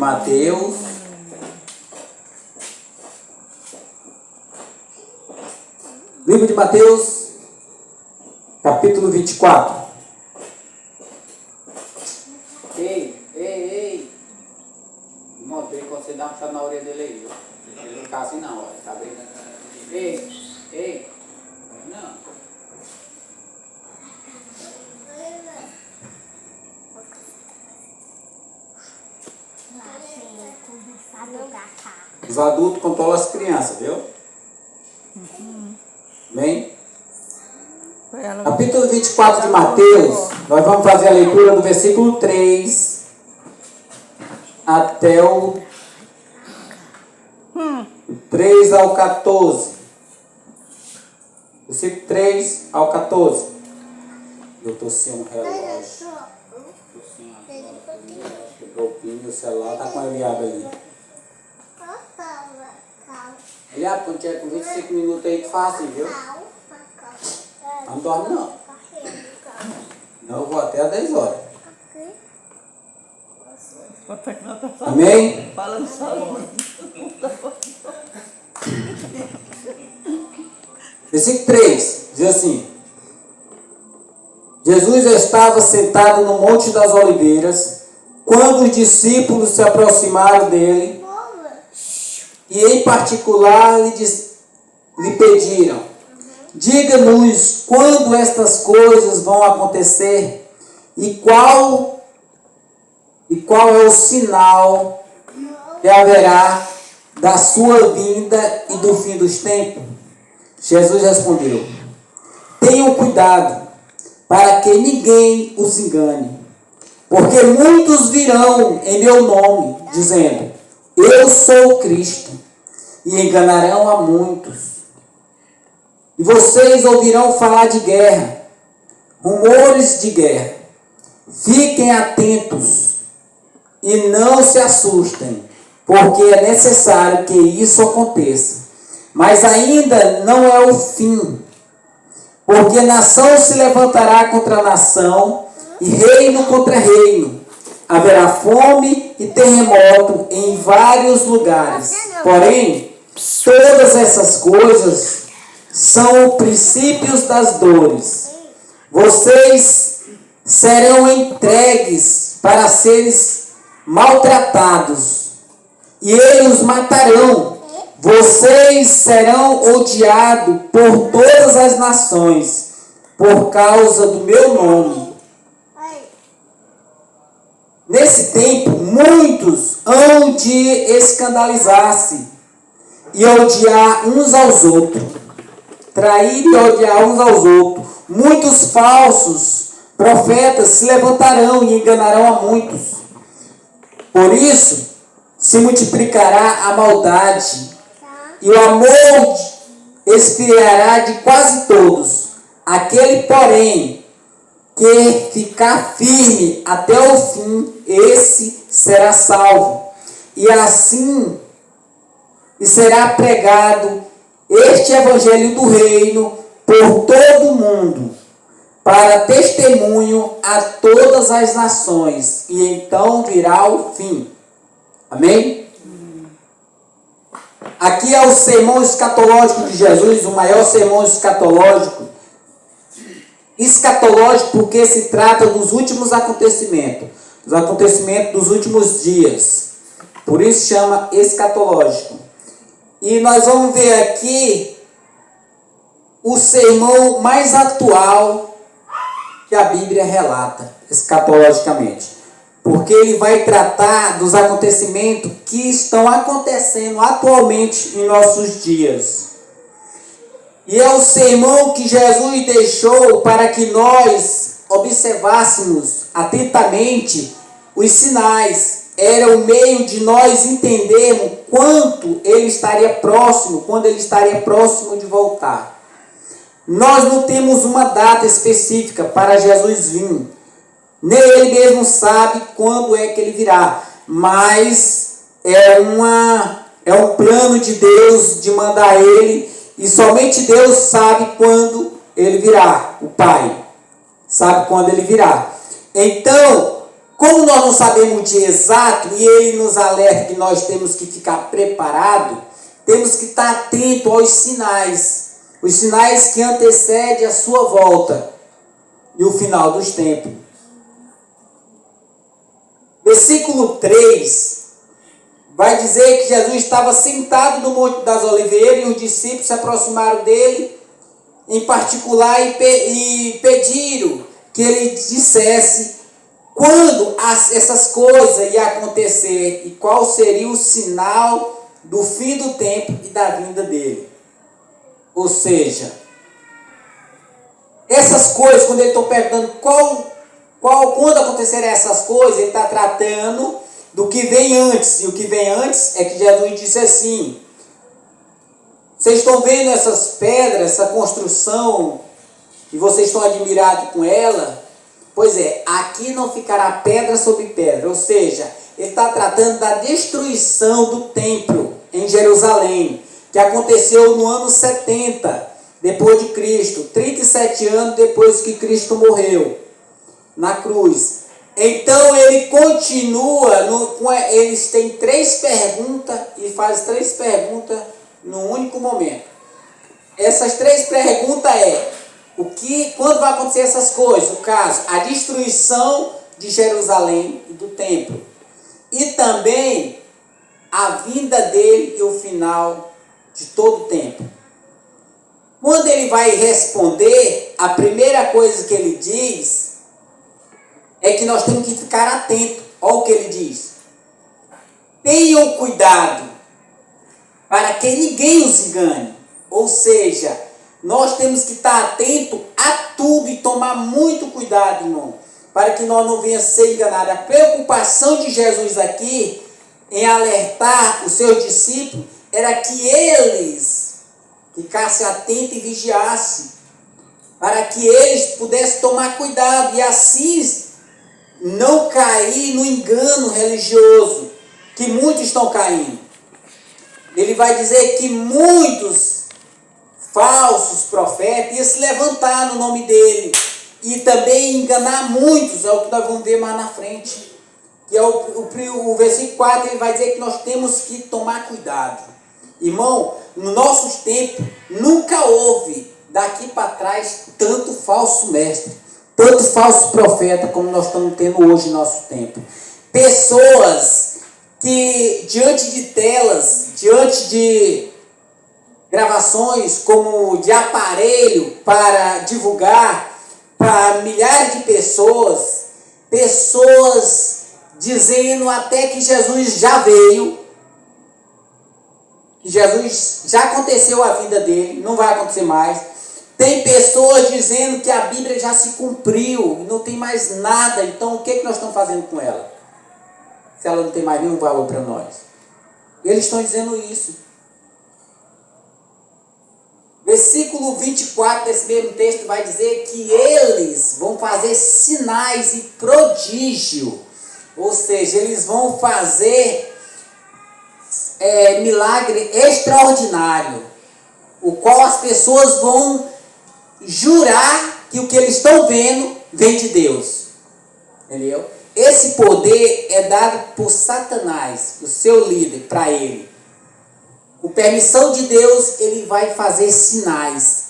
Mateus. Livro de Mateus, capítulo 24. Ei. Mostrei que você dá um chá na orelha dele aí. Ele não ficar assim não, ó. Tá brincando. Ei. Não. Os adultos controlam as crianças, viu? Bem? Capítulo 24 de Mateus, nós vamos fazer a leitura do versículo 3 até o 3 ao 14. Versículo 3 ao 14. Eu estou sem um relógio. Quebrou o pino e o celular está com a Eliabe ali. Eliabe, quando tiver com 25 minutos aí, tu faz assim, viu? Não dorme não. Não, eu vou até às 10 horas. Amém? Versículo 3 diz assim: Jesus estava sentado no Monte das Oliveiras, quando os discípulos se aproximaram dele e em particular lhe pediram: diga-nos quando estas coisas vão acontecer e qual é o sinal que haverá da sua vinda e do fim dos tempos. Jesus respondeu: tenham cuidado para que ninguém os engane, porque muitos virão em meu nome, dizendo: eu sou o Cristo, e enganarão a muitos. E vocês ouvirão falar de guerra, rumores de guerra. Fiquem atentos e não se assustem, porque é necessário que isso aconteça. Mas ainda não é o fim, porque nação se levantará contra nação e reino contra reino. Haverá fome e terremoto em vários lugares. Porém, todas essas coisas são princípios das dores. Vocês serão entregues para seres maltratados, e eles os matarão. Vocês serão odiados por todas as nações, por causa do meu nome. Nesse tempo, muitos hão de escandalizar-se e odiar uns aos outros, trair e odiar uns aos outros. Muitos falsos profetas se levantarão e enganarão a muitos. Por isso, se multiplicará a maldade e o amor esfriará de quase todos. Aquele, porém, que ficar firme até o fim, esse será salvo. E assim será pregado este evangelho do reino por todo o mundo, para testemunho a todas as nações, e então virá o fim. Amém? Aqui é o sermão escatológico de Jesus, o maior sermão escatológico. Escatológico porque se trata dos últimos acontecimentos, dos acontecimentos dos últimos dias. Por isso chama escatológico. E nós vamos ver aqui o sermão mais atual que a Bíblia relata, escatologicamente. Porque ele vai tratar dos acontecimentos que estão acontecendo atualmente em nossos dias. E é o sermão que Jesus deixou para que nós observássemos atentamente os sinais. Era o meio de nós entendermos quanto ele estaria próximo, quando ele estaria próximo de voltar. Nós não temos uma data específica para Jesus vir. Nem ele mesmo sabe quando é que ele virá. Mas é um plano de Deus de mandar ele. E somente Deus sabe quando ele virá. O Pai sabe quando ele virá. Então, Como nós não sabemos o dia exato, e ele nos alerta que nós temos que ficar preparados, temos que estar atento aos sinais que antecedem a sua volta e o final dos tempos. Versículo 3 vai dizer que Jesus estava sentado no Monte das Oliveiras e os discípulos se aproximaram dele em particular e pediram que ele dissesse quando essas coisas iam acontecer e qual seria o sinal do fim do tempo e da vinda dele. Ou seja, essas coisas, quando ele está perguntando quando acontecerão essas coisas, ele está tratando do que vem antes. E o que vem antes é que Jesus disse assim: vocês estão vendo essas pedras, essa construção, e vocês estão admirados com ela? Pois é, aqui não ficará pedra sobre pedra. Ou seja, ele está tratando da destruição do templo em Jerusalém, que aconteceu no ano 70 depois de Cristo, 37 anos depois que Cristo morreu na cruz. Então ele continua, eles têm 3 perguntas e faz 3 perguntas num único momento. Essas 3 perguntas quando vai acontecer essas coisas? O caso, a destruição de Jerusalém e do templo. E também a vinda dele e o final de todo o tempo. Quando ele vai responder, a primeira coisa que ele diz é que nós temos que ficar atentos. Olha o que ele diz: tenham cuidado para que ninguém os engane. Ou seja, nós temos que estar atentos a tudo e tomar muito cuidado, irmão, para que nós não venhamos ser enganados. A preocupação de Jesus aqui em alertar os seus discípulos era que eles ficassem atentos e vigiassem, para que eles pudessem tomar cuidado e assim não cair no engano religioso que muitos estão caindo. Ele vai dizer que muitos falsos profetas iam se levantar no nome dele e também enganar muitos. É o que nós vamos ver mais na frente, que é o versículo 4. Ele vai dizer que nós temos que tomar cuidado. Irmão, no nossos tempos nunca houve daqui para trás tanto falso mestre, tanto falso profeta como nós estamos tendo hoje no nosso tempo. Pessoas que diante de telas, diante de gravações como de aparelho para divulgar para milhares de pessoas dizendo até que Jesus já veio, que Jesus já aconteceu a vida dele, não vai acontecer mais. Tem pessoas dizendo que a Bíblia já se cumpriu, não tem mais nada. Então o que nós estamos fazendo com ela? Se ela não tem mais nenhum valor para nós. Eles estão dizendo isso. Versículo 24 desse mesmo texto vai dizer que eles vão fazer sinais e prodígio. Ou seja, eles vão fazer milagre extraordinário, o qual as pessoas vão jurar que o que eles estão vendo vem de Deus. Entendeu? Esse poder é dado por Satanás, o seu líder, para ele. Com permissão de Deus, ele vai fazer sinais.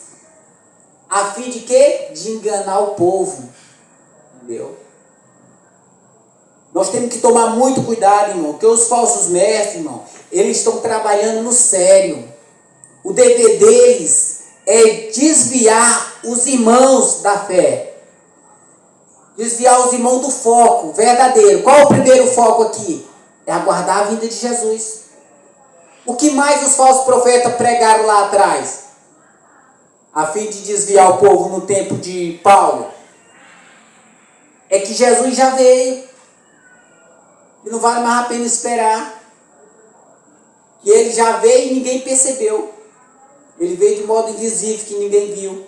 A fim de quê? De enganar o povo. Entendeu? Nós temos que tomar muito cuidado, irmão, porque os falsos mestres, irmão, eles estão trabalhando no sério. O dever deles é desviar os irmãos da fé. Desviar os irmãos do foco verdadeiro. Qual é o primeiro foco aqui? É aguardar a vinda de Jesus. O que mais os falsos profetas pregaram lá atrás? A fim de desviar o povo no tempo de Paulo. É que Jesus já veio. E não vale mais a pena esperar. Que ele já veio e ninguém percebeu. Ele veio de modo invisível que ninguém viu.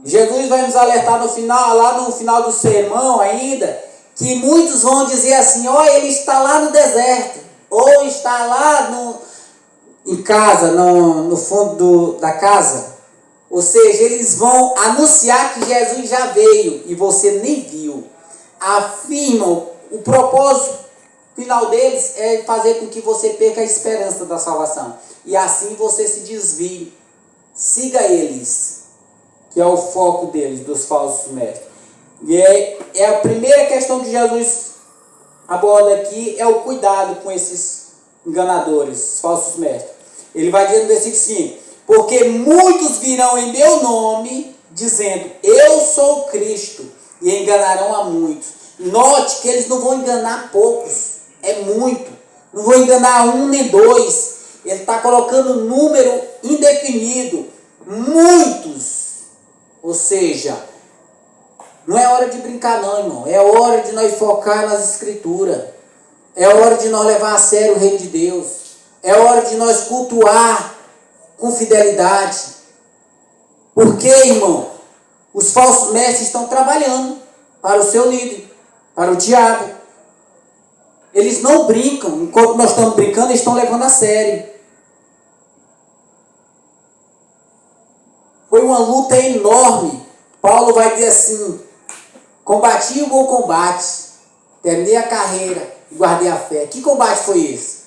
Jesus vai nos alertar no final, lá no final do sermão ainda, que muitos vão dizer assim: ó, ele está lá no deserto, ou está lá em casa, no fundo da casa. Ou seja, eles vão anunciar que Jesus já veio e você nem viu. Afirmam, o propósito final deles é fazer com que você perca a esperança da salvação. E assim você se desvie. Siga eles, que é o foco deles, dos falsos mestres. E é a primeira questão que Jesus aborda aqui, é o cuidado com esses enganadores, falsos mestres. Ele vai dizer no versículo 5: porque muitos virão em meu nome, dizendo, eu sou Cristo, e enganarão a muitos. Note que eles não vão enganar poucos, é muito. Não vão enganar um nem dois. Ele está colocando um número indefinido. Muitos. Ou seja, não é hora de brincar não, irmão. É hora de nós focar nas escrituras. É hora de nós levar a sério o reino de Deus. É hora de nós cultuar com fidelidade. Porque, irmão, os falsos mestres estão trabalhando para o seu líder, para o diabo. Eles não brincam. Enquanto nós estamos brincando, eles estão levando a sério. Foi uma luta enorme. Paulo vai dizer assim: combati o bom combate, terminei a carreira e guardei a fé. Que combate foi esse?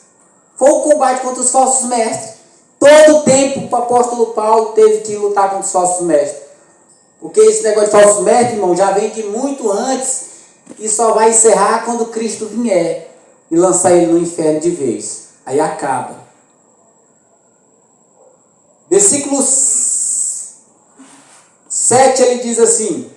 Foi o combate contra os falsos mestres. Todo o tempo o apóstolo Paulo teve que lutar contra os falsos mestres. Porque esse negócio de falsos mestres, irmão, já vem de muito antes e só vai encerrar quando Cristo vier e lançar ele no inferno de vez. Aí acaba. Versículo 7, ele diz assim: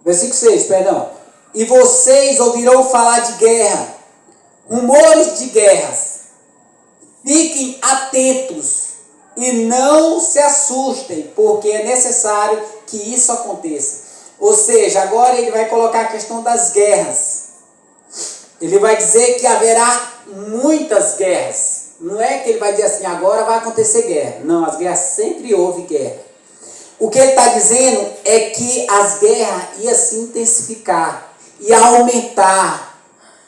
versículo 6, perdão. E vocês ouvirão falar de guerra, rumores de guerras. Fiquem atentos e não se assustem, porque é necessário que isso aconteça. Ou seja, agora ele vai colocar a questão das guerras. Ele vai dizer que haverá muitas guerras. Não é que ele vai dizer assim, agora vai acontecer guerra. Não, as guerras sempre houve guerra. O que ele está dizendo é que as guerras iam se intensificar, ia aumentar,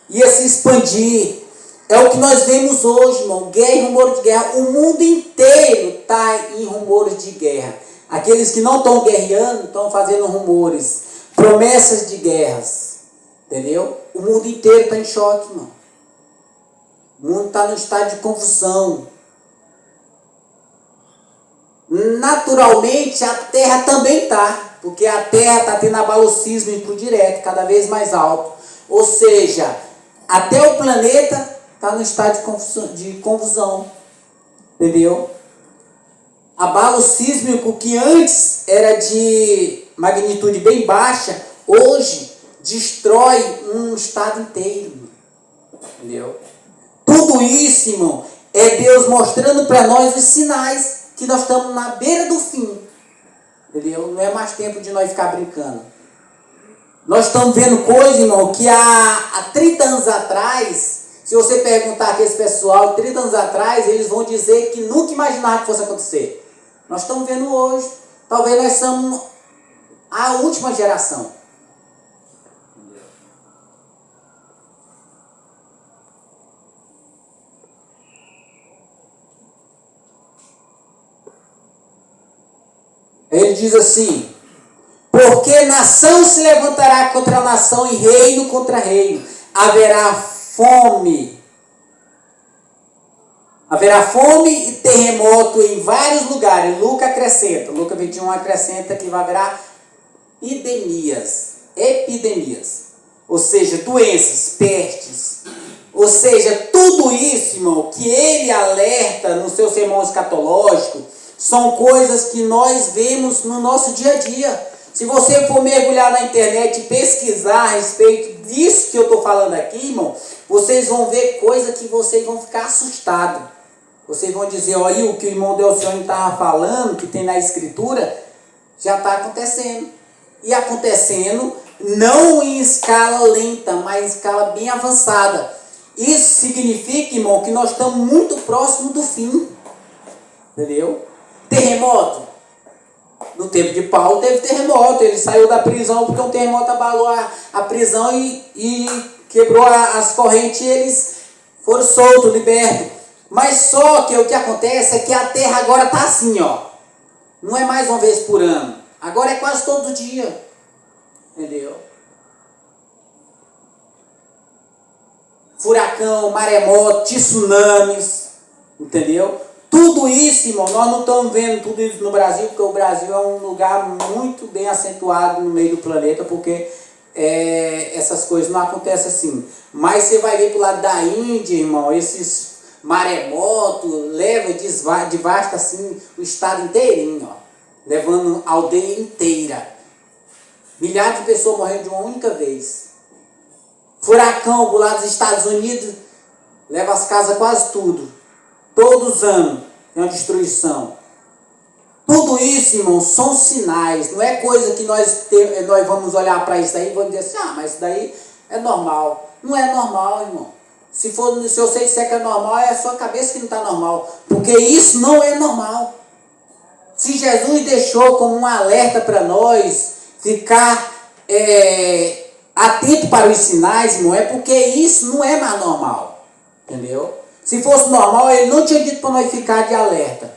ia se expandir. É o que nós vemos hoje, irmão. Guerra e rumores de guerra. O mundo inteiro está em rumores de guerra. Aqueles que não estão guerreando estão fazendo rumores, promessas de guerras. Entendeu? O mundo inteiro está em choque, irmão. O mundo está no estado de confusão. Naturalmente, a Terra também está. Porque a Terra está tendo abalo sísmico direto, cada vez mais alto. Ou seja, até o planeta está no estado de confusão. Entendeu? Abalo sísmico que antes era de magnitude bem baixa, hoje destrói um estado inteiro. Entendeu? Tudo isso, irmão, é Deus mostrando para nós os sinais que nós estamos na beira do fim. Entendeu? Não é mais tempo de nós ficar brincando. Nós estamos vendo coisas, irmão, que há 30 anos atrás, se você perguntar aqui esse pessoal, 30 anos atrás, eles vão dizer que nunca imaginaram que fosse acontecer. Nós estamos vendo hoje. Talvez nós somos a última geração. Ele diz assim: porque nação se levantará contra nação e reino contra reino. Haverá fome e terremoto em vários lugares. Lucas 21 acrescenta que haverá epidemias. Ou seja, doenças, pestes. Ou seja, tudo isso, irmão, que ele alerta no seu sermão escatológico, são coisas que nós vemos no nosso dia a dia. Se você for mergulhar na internet e pesquisar a respeito disso que eu estou falando aqui, irmão, vocês vão ver coisas que vocês vão ficar assustados. Vocês vão dizer, olha, o que o irmão Delcione estava falando, que tem na escritura, já está acontecendo. E acontecendo não em escala lenta, mas em escala bem avançada. Isso significa, irmão, que nós estamos muito próximos do fim. Entendeu? Terremoto. No tempo de Paulo teve terremoto. Ele saiu da prisão porque um terremoto abalou a prisão e quebrou as correntes e eles foram soltos, libertos. Mas só que o que acontece é que a terra agora está assim, ó. Não é mais uma vez por ano. Agora é quase todo dia. Entendeu? Furacão, maremoto, tsunamis. Entendeu? Tudo isso, irmão, nós não estamos vendo tudo isso no Brasil, porque o Brasil é um lugar muito bem acentuado no meio do planeta, porque essas coisas não acontecem assim. Mas você vai ver pro lado da Índia, irmão, esses maremotos, devasta assim o estado inteirinho, ó, levando a aldeia inteira. Milhares de pessoas morrendo de uma única vez. Furacão pro lado dos Estados Unidos, leva as casas quase tudo. Todos os anos tem uma destruição. Tudo isso, irmão, são sinais. Não é coisa que nós vamos olhar para isso daí e vamos dizer assim, mas isso daí é normal. Não é normal, irmão. Se eu sei disser que é normal, é a sua cabeça que não está normal. Porque isso não é normal. Se Jesus deixou como um alerta para nós ficar atento para os sinais, irmão, é porque isso não é mais normal. Entendeu? Se fosse normal, ele não tinha dito para nós ficar de alerta.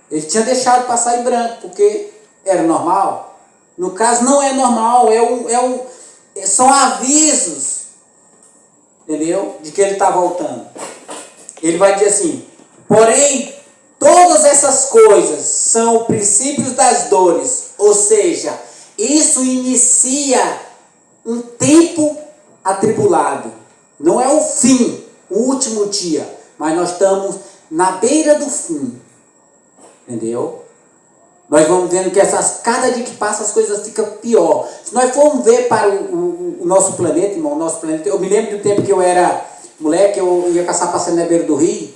Ele tinha deixado passar em branco, porque era normal. No caso, não é normal, são avisos, entendeu? De que ele está voltando. Ele vai dizer assim, porém, todas essas coisas são princípios das dores, ou seja, isso inicia um tempo atribulado. Não é o fim, o último dia. Mas nós estamos na beira do fim. Entendeu? Nós vamos vendo que cada dia que passa as coisas ficam pior. Se nós formos ver para o nosso planeta, irmão, o nosso planeta, eu me lembro do tempo que eu era moleque, eu ia caçar passeio na beira do rio.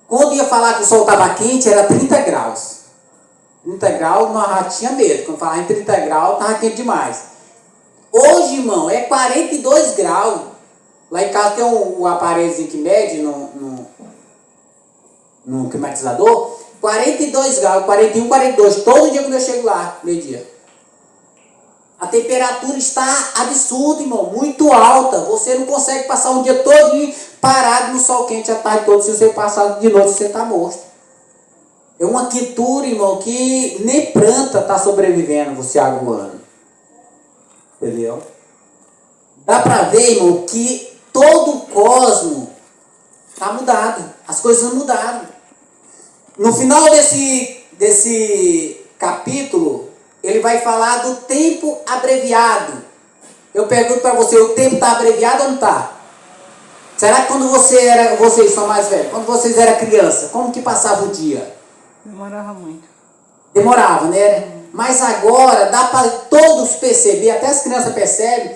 Quando ia falar que o sol estava quente, era 30 graus. 30 graus, nós já tinha medo. Quando falava em 30 graus, estava quente demais. Hoje, irmão, é 42 graus. Lá em casa tem um aparelhozinho que mede no climatizador, 42 graus, 41, 42, todo dia quando eu chego lá, meio-dia. A temperatura está absurda, irmão, muito alta. Você não consegue passar um dia todo parado no sol quente a tarde toda. Se você passar de noite, você está morto. É uma quentura, irmão, que nem planta está sobrevivendo você aguando. Entendeu? Dá para ver, irmão, que todo o cosmos está mudado. As coisas mudaram. No final desse capítulo, ele vai falar do tempo abreviado. Eu pergunto para você, o tempo está abreviado ou não está? Será que quando vocês são mais velhos, quando vocês eram criança, como que passava o dia? Demorava muito. Demorava, né? Mas agora dá para todos perceber, até as crianças percebem,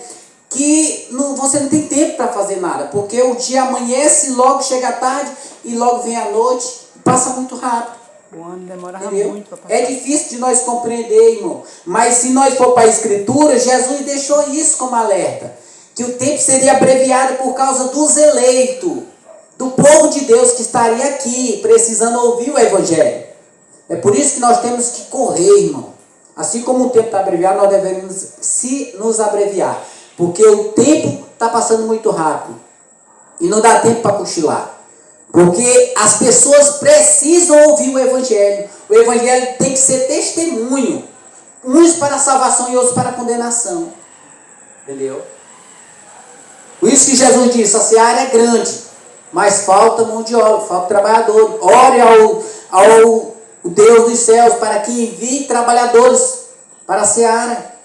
que você não tem tempo para fazer nada, porque o dia amanhece, logo chega a tarde e logo vem a noite, passa muito rápido. O ano demorava Entendeu? muito para passar. É difícil de nós compreender, irmão, mas se nós for para a Escritura, Jesus deixou isso como alerta, que o tempo seria abreviado por causa dos eleitos, do povo de Deus que estaria aqui, precisando ouvir o Evangelho. É por isso que nós temos que correr, irmão. Assim como o tempo está abreviado, nós devemos nos abreviar. Porque o tempo está passando muito rápido. E não dá tempo para cochilar. Porque as pessoas precisam ouvir o Evangelho. O Evangelho tem que ser testemunho. Uns para a salvação e outros para a condenação. Entendeu? Por isso que Jesus disse, a seara é grande, mas falta mão de obra, falta trabalhador. Ore ao Deus dos céus para que envie trabalhadores para a seara.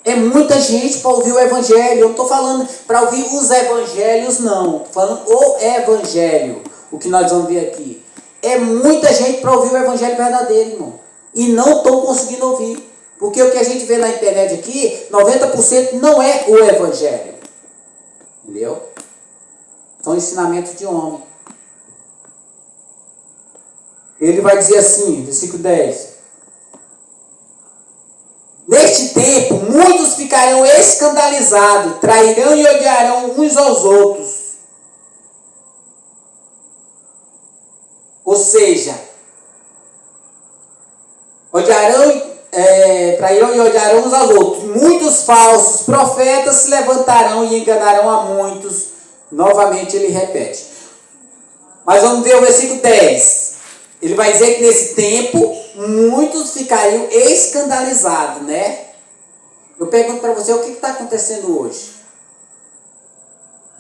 É muita gente para ouvir o Evangelho. Eu não estou falando para ouvir os Evangelhos, não. Estou falando o Evangelho. O que nós vamos ver aqui. É muita gente para ouvir o Evangelho verdadeiro, irmão. E não estão conseguindo ouvir. Porque o que a gente vê na internet aqui, 90% não é o Evangelho. Entendeu? São ensinamentos de homem. Ele vai dizer assim, versículo 10. Neste tempo, muitos ficarão escandalizados, trairão e odiarão uns aos outros. Ou seja, trairão e odiarão uns aos outros. muitos falsos profetas se levantarão e enganarão a muitos. Novamente ele repete. Mas vamos ver o versículo 10. Ele vai dizer que nesse tempo muitos ficariam escandalizados, né? Eu pergunto para você, o que está acontecendo hoje?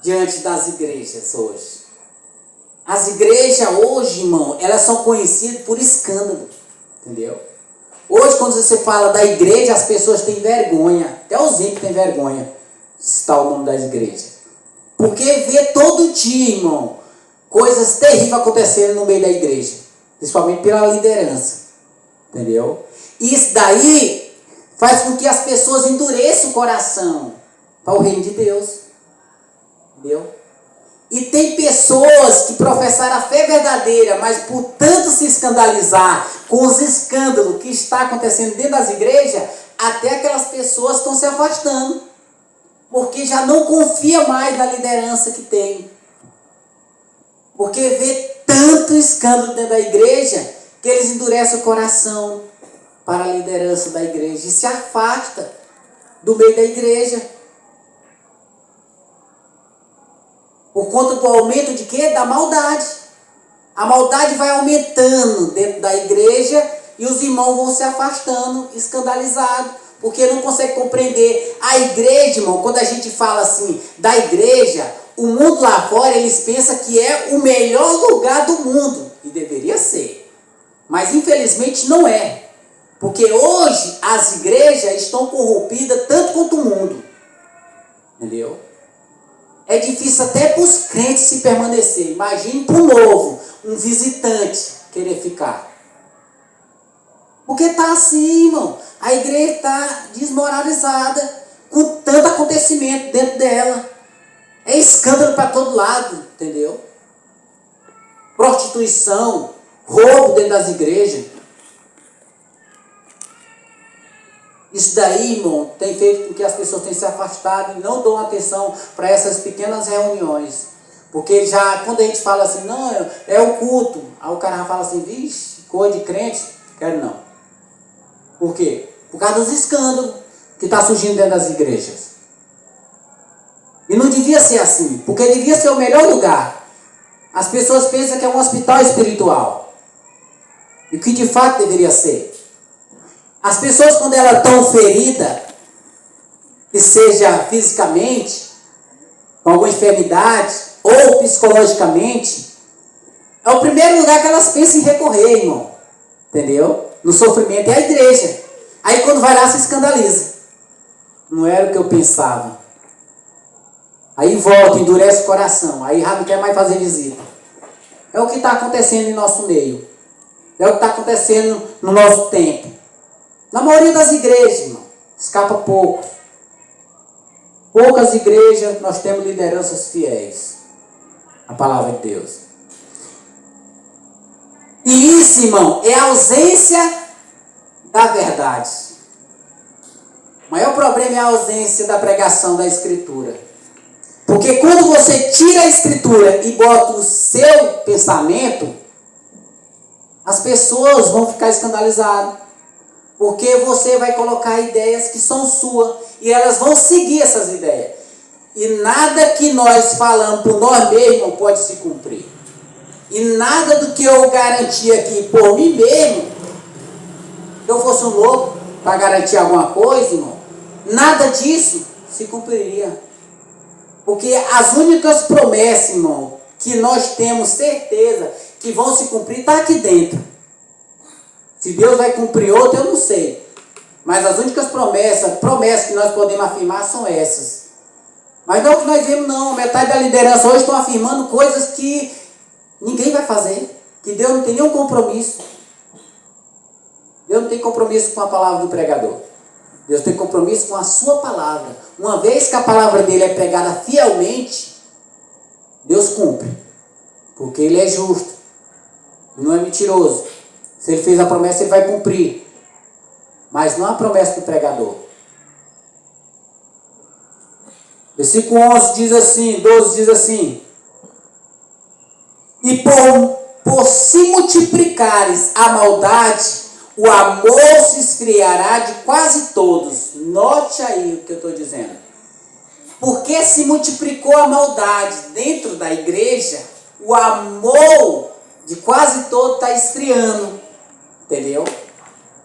Diante das igrejas hoje. As igrejas hoje, irmão, elas são conhecidas por escândalo. Entendeu? Hoje, quando você fala da igreja, as pessoas têm vergonha. Até os ímpios têm vergonha de citar o nome das igrejas. Porque vê todo dia, irmão, coisas terríveis acontecendo no meio da igreja. Principalmente pela liderança. Entendeu? Isso daí faz com que as pessoas endureçam o coração para o reino de Deus. Entendeu? E tem pessoas que professaram a fé verdadeira, mas por tanto se escandalizar com os escândalos que está acontecendo dentro das igrejas, até aquelas pessoas estão se afastando. Porque já não confia mais na liderança que tem. Porque vê tanto escândalo dentro da igreja, que eles endurecem o coração para a liderança da igreja e se afasta do meio da igreja. Por conta do aumento de quê? Da maldade. A maldade vai aumentando dentro da igreja e os irmãos vão se afastando, escandalizados, porque não conseguem compreender. A igreja, irmão, quando a gente fala assim da igreja, o mundo lá fora, eles pensam que é o melhor lugar do mundo. E deveria ser. Mas infelizmente não é. Porque hoje as igrejas estão corrompidas tanto quanto o mundo. Entendeu? É difícil até para os crentes se permanecer. Imagine para o novo, um visitante querer ficar. Porque está assim, irmão. A igreja está desmoralizada, com tanto acontecimento dentro dela. É escândalo para todo lado, entendeu? Prostituição, roubo dentro das igrejas. Isso daí, irmão, tem feito com que as pessoas tenham se afastado e não dão atenção para essas pequenas reuniões. Porque já, quando a gente fala assim, não, é o culto. Aí o cara já fala assim, vixe, coisa de crente, quero não. Por quê? Por causa dos escândalos que está surgindo dentro das igrejas. E não devia ser assim, porque devia ser o melhor lugar. As pessoas pensam que é um hospital espiritual. E o que de fato deveria ser. As pessoas, quando elas estão feridas, que seja fisicamente, com alguma enfermidade, ou psicologicamente, é o primeiro lugar que elas pensam em recorrer, irmão. Entendeu? No sofrimento é a igreja. Aí quando vai lá se escandaliza. Não era o que eu pensava. Aí volta, endurece o coração. Aí já não quer mais fazer visita. É o que está acontecendo em nosso meio. É o que está acontecendo no nosso tempo. Na maioria das igrejas, irmão, escapa pouco. Poucas igrejas nós temos lideranças fiéis. A palavra de Deus. E isso, irmão, é a ausência da verdade. O maior problema é a ausência da pregação da Escritura. Porque quando você tira a Escritura e bota o seu pensamento, as pessoas vão ficar escandalizadas. Porque você vai colocar ideias que são suas e elas vão seguir essas ideias. E nada que nós falamos por nós mesmos pode se cumprir. E nada do que eu garanti aqui por mim mesmo, se eu fosse um louco para garantir alguma coisa, irmão, nada disso se cumpriria. Porque as únicas promessas, irmão, que nós temos certeza que vão se cumprir, está aqui dentro. Se Deus vai cumprir outra, eu não sei. Mas as únicas promessas que nós podemos afirmar são essas. Mas não é o que nós vemos, não. Metade da liderança hoje estão afirmando coisas que ninguém vai fazer. Que Deus não tem nenhum compromisso. Deus não tem compromisso com a palavra do pregador. Deus tem compromisso com a sua palavra. Uma vez que a palavra dele é pregada fielmente, Deus cumpre. Porque ele é justo. Não é mentiroso. Se ele fez a promessa, ele vai cumprir. Mas não a promessa do pregador. Versículo 11 diz assim, 12 diz assim. E por se multiplicares a maldade, o amor se esfriará de quase todos. Note aí o que eu estou dizendo. Porque se multiplicou a maldade dentro da igreja, o amor de quase todos está esfriando. Entendeu?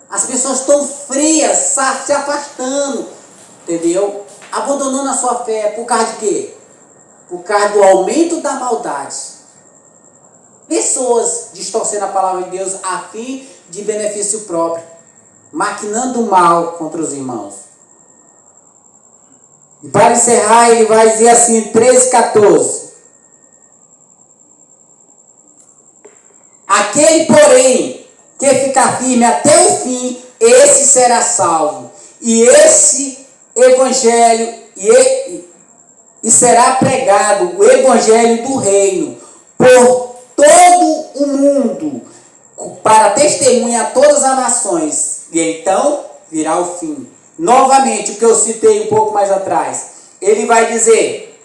As pessoas estão frias, se afastando. Entendeu? Abandonando a sua fé. Por causa de quê? Por causa do aumento da maldade. Pessoas distorcendo a palavra de Deus a fim de benefício próprio. Maquinando o mal contra os irmãos. E para encerrar, ele vai dizer assim, 13:14. Aquele, porém, que ficar firme até o fim, esse será salvo. E esse evangelho, e será pregado o evangelho do reino por todo o mundo, para testemunha a todas as nações. E então virá o fim. Novamente, o que eu citei um pouco mais atrás. Ele vai dizer: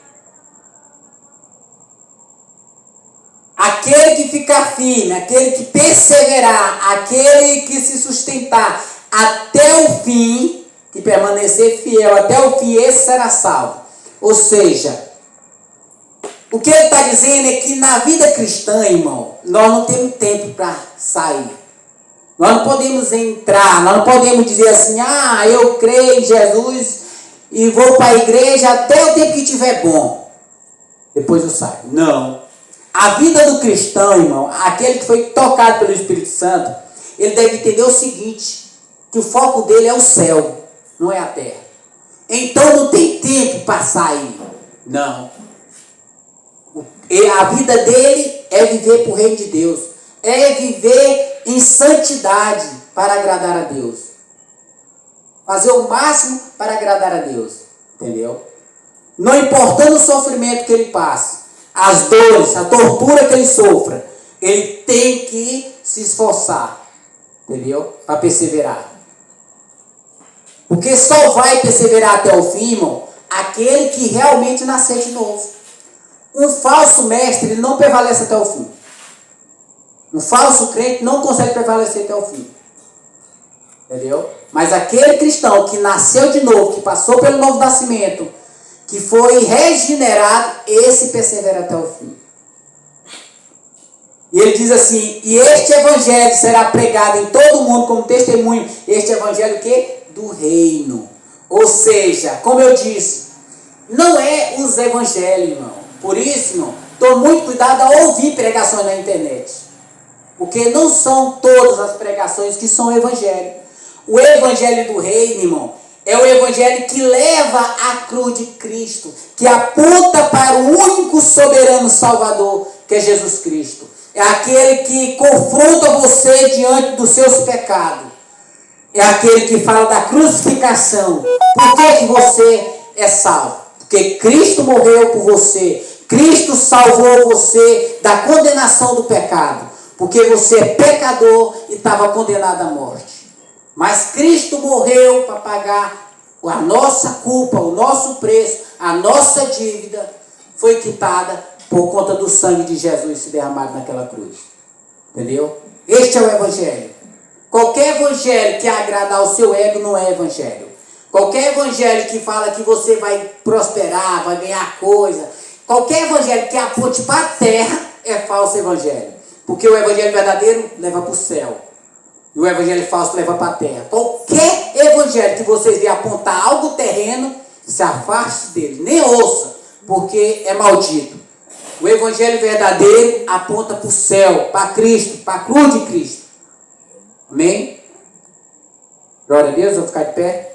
aquele que ficar firme, aquele que perseverar, aquele que se sustentar até o fim, que permanecer fiel até o fim, esse será salvo. Ou seja, o que ele está dizendo é que na vida cristã, irmão, nós não temos tempo para sair. Nós não podemos entrar, nós não podemos dizer assim, eu creio em Jesus e vou para a igreja até o tempo que estiver bom. Depois eu saio. Não. A vida do cristão, irmão, aquele que foi tocado pelo Espírito Santo, ele deve entender o seguinte, que o foco dele é o céu, não é a terra. Então não tem tempo para sair. Não. A vida dele é viver para o reino de Deus. É viver em santidade para agradar a Deus. Fazer o máximo para agradar a Deus. Entendeu? Não importando o sofrimento que ele passa, as dores, a tortura que ele sofra, ele tem que se esforçar. Entendeu? Para perseverar. Porque só vai perseverar até o fim, irmão, aquele que realmente nascer de novo. Um falso mestre, ele não prevalece até o fim. Um falso crente não consegue prevalecer até o fim. Entendeu? Mas aquele cristão que nasceu de novo, que passou pelo novo nascimento, que foi regenerado, esse persevera até o fim. E ele diz assim, e este evangelho será pregado em todo o mundo como testemunho. Este evangelho o quê? Do reino. Ou seja, como eu disse, não é os evangelhos, irmão. Por isso, irmão, estou muito cuidado a ouvir pregações na internet. Porque não são todas as pregações que são evangelho. O evangelho do reino, irmão, é o evangelho que leva a cruz de Cristo, que aponta para o único soberano Salvador, que é Jesus Cristo. É aquele que confronta você diante dos seus pecados. É aquele que fala da crucificação. Por que você é salvo? Porque Cristo morreu por você. Cristo salvou você da condenação do pecado. Porque você é pecador e estava condenado à morte. Mas Cristo morreu para pagar a nossa culpa, o nosso preço, a nossa dívida foi quitada por conta do sangue de Jesus se derramado naquela cruz. Entendeu? Este é o evangelho. Qualquer evangelho que agradar ao seu ego não é evangelho. Qualquer evangelho que fala que você vai prosperar, vai ganhar coisa, qualquer evangelho que aponte para a terra é falso evangelho. Porque o evangelho verdadeiro leva para o céu. E o evangelho falso leva para a terra. Qualquer evangelho que vocês vêem apontar algo terreno, se afaste dele. Nem ouça, porque é maldito. O evangelho verdadeiro aponta para o céu, para Cristo, para a cruz de Cristo. Amém? Glória a Deus, vou ficar de pé.